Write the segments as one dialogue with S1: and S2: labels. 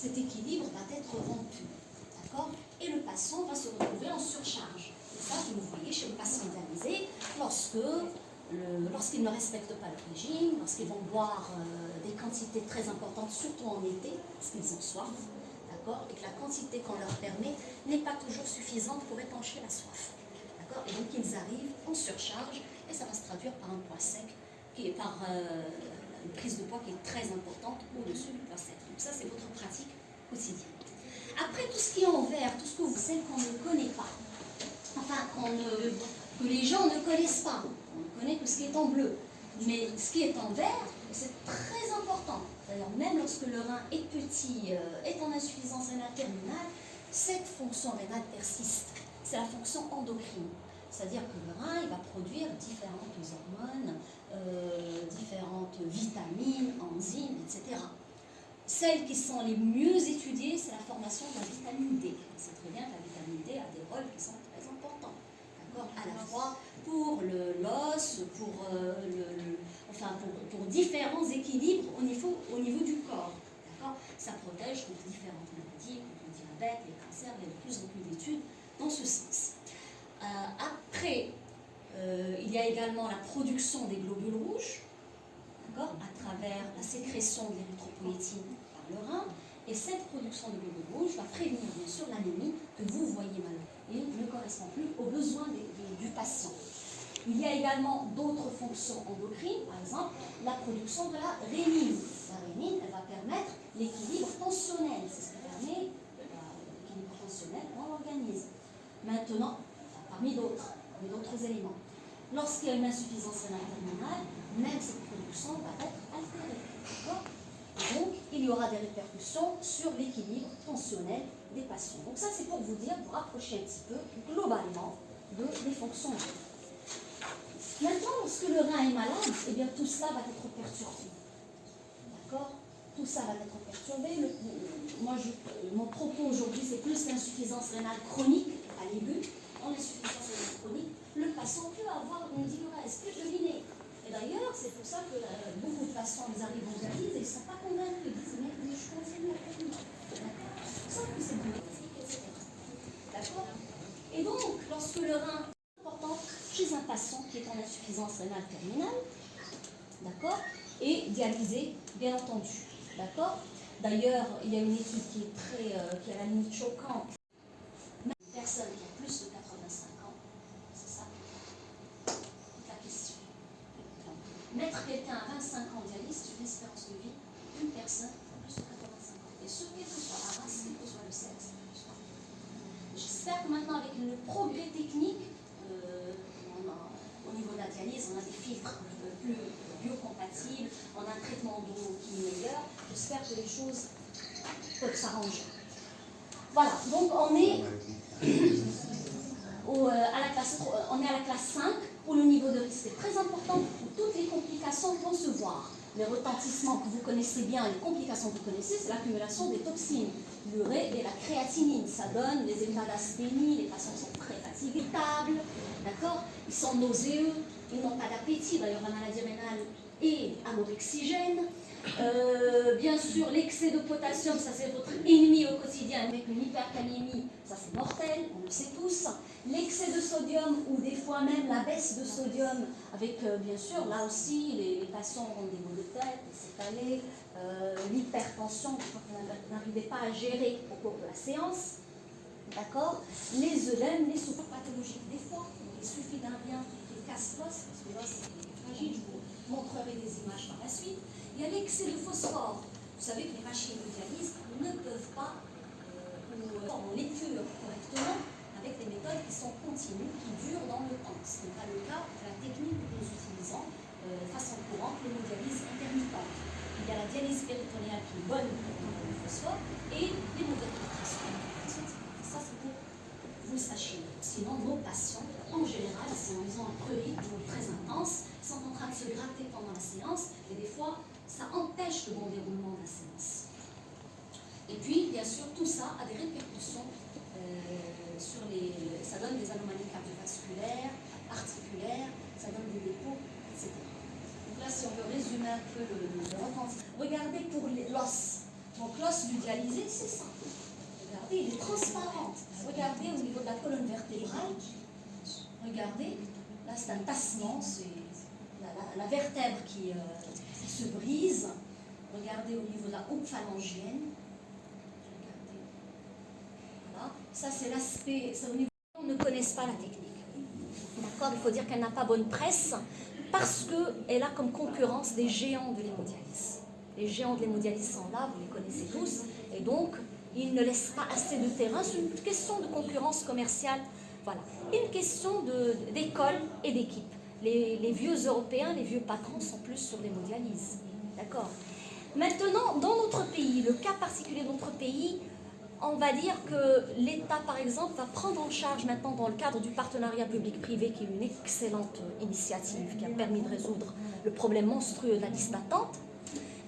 S1: cet équilibre va être rompu. D'accord? Et le patient va se retrouver en surcharge. C'est ça que vous voyez chez le patient dialysé lorsqu'ils ne respectent pas le régime, lorsqu'ils vont boire des quantités très importantes, surtout en été, parce qu'ils ont soif, d'accord, et que la quantité qu'on leur permet n'est pas toujours suffisante pour étancher la soif. D'accord? Et donc ils arrivent en surcharge, et ça va se traduire par un poids sec, par une prise de poids qui est très importante au-dessus du poids sec. Donc ça, c'est votre pratique quotidienne. Après, tout ce qui est en vert, tout ce que vous savez qu'on ne connaît pas, enfin, que les gens ne connaissent pas. On ne connaît que ce qui est en bleu. Mais ce qui est en vert, c'est très important. D'ailleurs, même lorsque le rein est petit, est en insuffisance rénale terminale, cette fonction rénale persiste. C'est la fonction endocrine. C'est-à-dire que le rein, il va produire différentes hormones, différentes vitamines, enzymes, etc. Celles qui sont les mieux étudiées, c'est la formation de la vitamine D. On sait très bien que la vitamine D a des rôles qui sont très importants. D'accord? À la fois pour l'os, pour différents équilibres au niveau du corps. D'accord? Ça protège contre différentes maladies, contre le diabète, les cancers, il y a de plus en plus d'études dans ce sens. Après, il y a également la production des globules rouges, d'accord, à travers la sécrétion de l'érythropoïétine par le rein. Et cette production de globules rouges va prévenir bien sûr l'anémie que vous voyez mal et ne correspond plus aux besoins du patient. Il y a également d'autres fonctions endocrines, par exemple la production de la rénine. La rénine, elle va permettre l'équilibre tensionnel, c'est ce qui permet l'équilibre tensionnel dans l'organisme. Maintenant, parmi d'autres éléments, lorsqu'il y a une insuffisance rénale terminale, même cette production va être altérée. Donc, il y aura des répercussions sur l'équilibre tensionnel des patients. Donc ça, c'est pour vous dire, vous rapprocher un petit peu globalement des fonctions. Maintenant, lorsque le rein est malade, eh bien, tout ça va être perturbé. D'accord? Tout ça va être perturbé. Mon propos aujourd'hui, c'est plus l'insuffisance rénale chronique à l'aiguë. En insuffisance rénale chronique, le patient peut avoir une diurèse, peut deviner. Et d'ailleurs, c'est pour ça que beaucoup de patients, ils arrivent en dialyse et ils ne sont pas convaincus. Ils disent, mais je continue à continuer. D'accord? Sans que c'est bénéfique, etc. D'accord? Et donc, lorsque le rein est important chez un patient qui est en insuffisance rénale terminale, d'accord, et dialysé, bien entendu. D'accord? D'ailleurs, il y a une étude qui est qui est à la limite choquante. Même une personne qui a plus de 85 ans, c'est ça la question. Mettre quelqu'un à 25 ans en dialyse, c'est une espérance de vie d'une personne qui a plus de 85 ans. Et ce, quelle que soit la race, quel que soit le sexe. J'espère que maintenant, avec le progrès technique, au niveau de la dialyse, on a des filtres plus biocompatibles, on a un traitement d'eau qui est meilleur. J'espère que les choses peuvent s'arranger. Voilà, donc on est à la classe 5, où le niveau de risque est très important, où toutes les complications vont se voir. Les retentissements que vous connaissez bien, les complications que vous connaissez, c'est l'accumulation des toxines, l'urée et la créatinine. Ça donne des états d'asthénie, les patients sont très fatigués, irritables, d'accord? Ils sont nauséeux, ils n'ont pas d'appétit, d'ailleurs la maladie rénale est anorexigène. Bien sûr, l'excès de potassium, ça c'est votre ennemi au quotidien. Avec une hypercalémie, ça c'est mortel, on le sait tous. L'excès de sodium ou des fois même la baisse de sodium, avec bien sûr, là aussi, les patients ont des maux de tête, des céphalées, l'hypertension, que vous n'arrivez pas à gérer au cours de la séance. D'accord? Les œdèmes, les souffres pathologiques. Des fois, il suffit d'un bien qui casse l'os, parce que l'os est fragile, je vous montrerai des images par la suite. Il y a l'excès de phosphore. Vous savez que les machines de dialyse ne peuvent pas, on l'épure correctement avec des méthodes qui sont continues, qui durent dans le temps. Ce n'est pas le cas de la technique que nous utilisons de façon courante, l'hémodialyse intermittente. Il y a la dialyse péritonéale qui est bonne pour le phosphore et l'hémodétrilation. Ça, c'est pour que vous le sachiez. Sinon, nos patients, en général, ils ont un rythme très intense, sont en train de se gratter pendant la séance et des fois, ça empêche le bon déroulement de la séance. Et puis, bien sûr, tout ça a des répercussions ça donne des anomalies cardiovasculaires, articulaires, ça donne des dépôts, etc. Donc là, si on veut résumer un peu le retentissement, regardez pour l'os. Donc l'os ludialisé, c'est ça. Regardez, il est transparent. Regardez au niveau de la colonne vertébrale. Regardez, là c'est un tassement, c'est la vertèbre qui se brise. Regardez au niveau de la coupe phalangienne. Regardez. Voilà. Ça c'est l'aspect, c'est au niveau où on ne connaissent pas la technique. D'accord, il faut dire qu'elle n'a pas bonne presse parce qu'elle a comme concurrence des géants de l'hémodialyse. Les géants de l'hémodialyse sont là, vous les connaissez tous, et donc ils ne laissent pas assez de terrain. C'est une question de concurrence commerciale, voilà. Une question d'école et d'équipe. Les vieux Européens, les vieux patrons sont plus sur l'hémodialyse, d'accord. Maintenant, dans notre pays, le cas particulier de notre pays, on va dire que l'État, par exemple, va prendre en charge maintenant dans le cadre du partenariat public-privé, qui est une excellente initiative qui a permis de résoudre le problème monstrueux de la liste d'attente.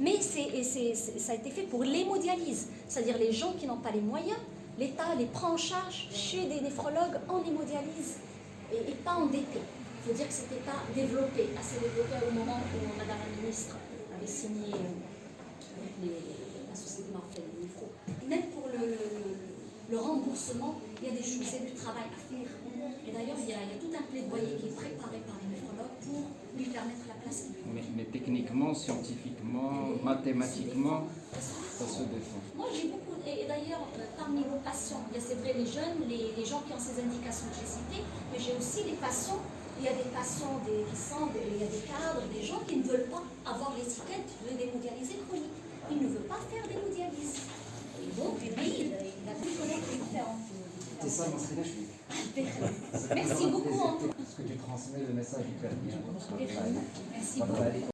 S1: Mais ça a été fait pour l'hémodialyse, c'est-à-dire les gens qui n'ont pas les moyens, l'État les prend en charge chez des néphrologues en hémodialyse et pas en DP. Il faut dire que ce n'était pas développé, assez développé au moment où Madame la ministre avait signé la Société marocaine de néphro. Même pour le remboursement, il y a des choses, c'est du travail à faire. Et d'ailleurs, il y a tout un plaidoyer qui est préparé par les néphrologues pour lui permettre la place qu'il veut.
S2: Mais techniquement, scientifiquement, mathématiquement, ça se défend.
S1: Moi, j'ai beaucoup, et d'ailleurs, parmi nos patients, il y a, c'est vrai, les jeunes, les gens qui ont ces indications que j'ai citées, mais j'ai aussi les patients, il y a des patients il y a des cadres, des gens qui ne veulent pas avoir l'étiquette de l'hémodialysé chronique. Ils ne veulent pas faire d'hémodialyse. Et donc, lui, il a pu connaître les différentes.
S3: C'est ça, mon je suis.
S1: Merci beaucoup.
S3: Parce que tu transmets le message hyper bien.
S1: Merci beaucoup.